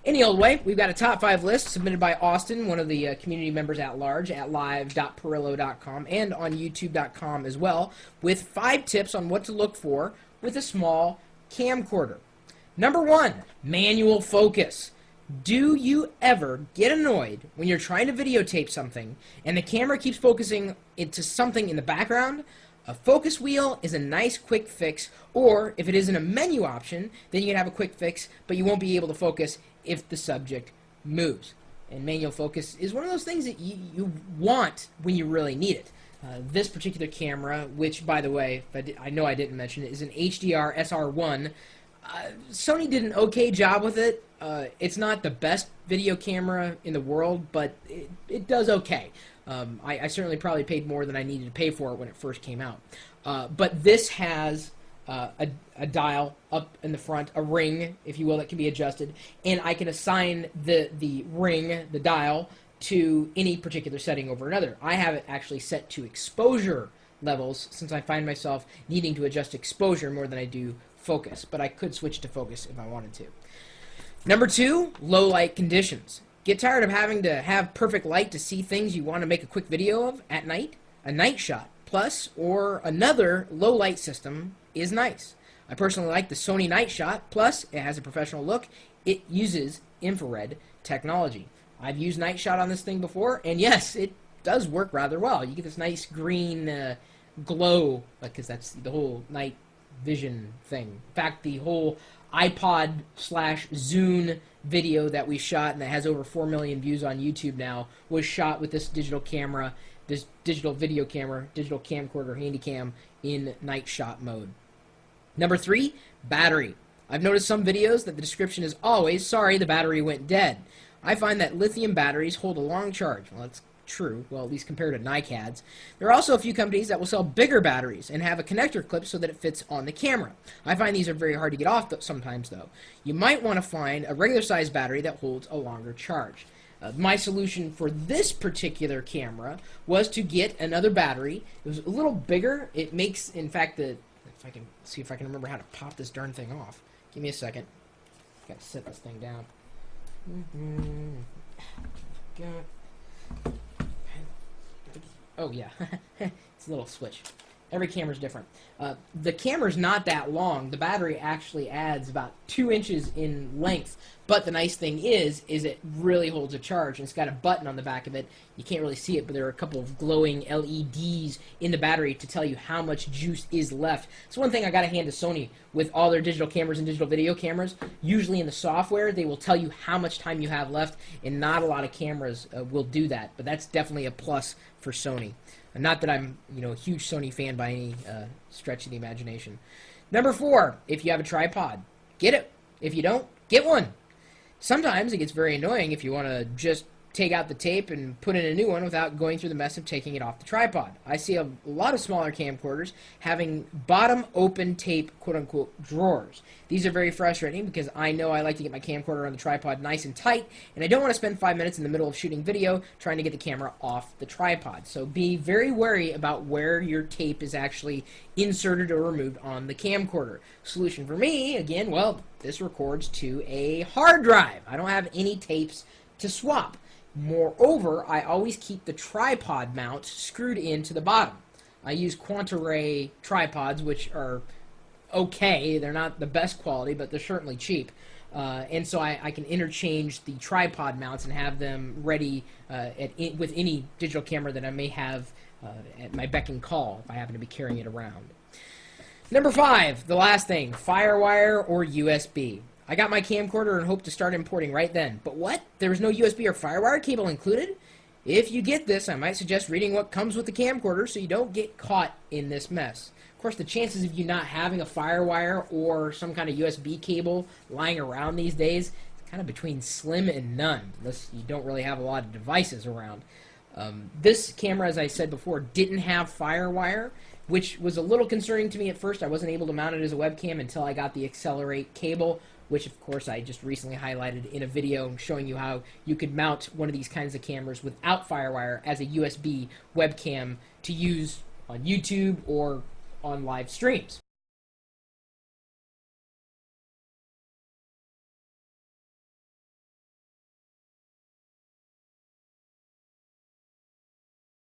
Any old way, we've got a top 5 list submitted by Austin, one of the community members at large, at live.perillo.com and on youtube.com as well, with 5 tips on what to look for with a small camcorder. Number 1, manual focus. Do you ever get annoyed when you're trying to videotape something and the camera keeps focusing into something in the background? A focus wheel is a nice quick fix, or if it isn't a menu option, then you can have a quick fix, but you won't be able to focus if the subject moves. And manual focus is one of those things that you want when you really need it. This particular camera, which, by the way, I know I didn't mention it, is an HDR SR1. Sony did an okay job with it. It's not the best video camera in the world, but it does okay. I certainly probably paid more than I needed to pay for it when it first came out. But this has a dial up in the front, a ring, if you will, that can be adjusted, and I can assign the ring, the dial, to any particular setting over another. I have it actually set to exposure levels, since I find myself needing to adjust exposure more than I do focus, but I could switch to focus if I wanted to. Number 2, low light conditions. Get tired of having to have perfect light to see things you want to make a quick video of at night? A night shot plus or another low light system is nice. I personally like the Sony Night Shot, plus it has a professional look. It uses infrared technology. I've used Night Shot on this thing before, and yes, it does work rather well. You get this nice green glow, because that's the whole night vision thing. In fact, the whole iPod/Zune video that we shot and that has over 4 million views on YouTube now was shot with this digital camera, this digital video camera, digital camcorder, handycam in night shot mode. Number 3, battery. I've noticed some videos that the description is always, sorry, the battery went dead. I find that lithium batteries hold a long charge. Well, that's true, well, at least compared to NiCads. There are also a few companies that will sell bigger batteries and have a connector clip so that it fits on the camera. I find these are very hard to get off sometimes, though. You might want to find a regular size battery that holds a longer charge. My solution for this particular camera was to get another battery. It was a little bigger. It makes, in fact, if I can see if I can remember how to pop this darn thing off. Give me a second. Got to set this thing down. Oh yeah, it's a little switch. Every camera's different. The camera's not that long. The battery actually adds about 2 inches in length. But the nice thing is it really holds a charge. And it's got a button on the back of it. You can't really see it, but there are a couple of glowing LEDs in the battery to tell you how much juice is left. It's one thing I got to hand to Sony with all their digital cameras and digital video cameras. Usually in the software, they will tell you how much time you have left, and not a lot of cameras will do that. But that's definitely a plus for Sony. Not that I'm, a huge Sony fan by any stretch of the imagination. Number 4, if you have a tripod, get it. If you don't, get one. Sometimes it gets very annoying if you want to just take out the tape and put in a new one without going through the mess of taking it off the tripod. I see a lot of smaller camcorders having bottom open tape quote-unquote drawers. These are very frustrating because I know I like to get my camcorder on the tripod nice and tight, and I don't want to spend 5 minutes in the middle of shooting video trying to get the camera off the tripod. So be very wary about where your tape is actually inserted or removed on the camcorder. Solution for me, again, well, this records to a hard drive. I don't have any tapes to swap. Moreover, I always keep the tripod mount screwed into the bottom. I use Quanta-Ray tripods, which are okay. They're not the best quality, but they're certainly cheap. And so I can interchange the tripod mounts and have them ready with any digital camera that I may have at my beck and call if I happen to be carrying it around. Number 5, the last thing, FireWire or USB. I got my camcorder and hope to start importing right then. But what? There was no USB or FireWire cable included? If you get this, I might suggest reading what comes with the camcorder so you don't get caught in this mess. Of course, the chances of you not having a FireWire or some kind of USB cable lying around these days is kind of between slim and none, unless you don't really have a lot of devices around. This camera, as I said before, didn't have FireWire, which was a little concerning to me at first. I wasn't able to mount it as a webcam until I got the Accelerate cable, which of course I just recently highlighted in a video showing you how you could mount one of these kinds of cameras without FireWire as a USB webcam to use on YouTube or on live streams.